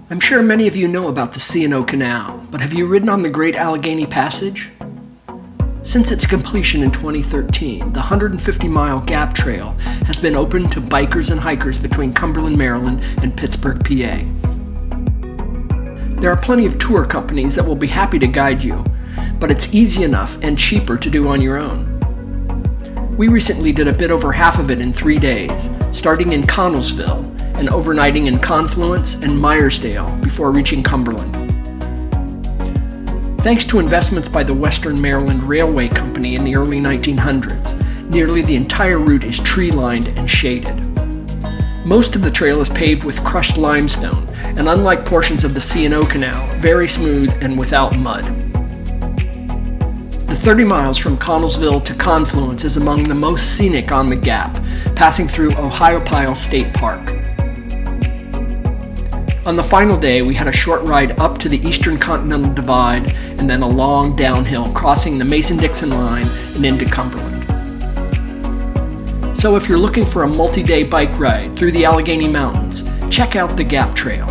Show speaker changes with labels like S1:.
S1: I'm sure many of you know about the C&O Canal, but have you ridden on the Great Allegheny Passage? Since its completion in 2013, the 150-mile Gap Trail has been open to bikers and hikers between Cumberland, Maryland and Pittsburgh, PA. There are plenty of tour companies that will be happy to guide you, but it's easy enough and cheaper to do on your own. We recently did a bit over half of it in 3 days, starting in Connellsville and overnighting in Confluence and Meyersdale before reaching Cumberland. Thanks to investments by the Western Maryland Railway Company in the early 1900s, nearly the entire route is tree-lined and shaded. Most of the trail is paved with crushed limestone, and unlike portions of the C&O Canal, very smooth and without mud. The 30 miles from Connellsville to Confluence is among the most scenic on the Gap, passing through Ohiopyle State Park. On the final day, we had a short ride up to the Eastern Continental Divide and then a long downhill crossing the Mason-Dixon line and into Cumberland. So if you're looking for a multi-day bike ride through the Allegheny Mountains, check out the Gap Trail.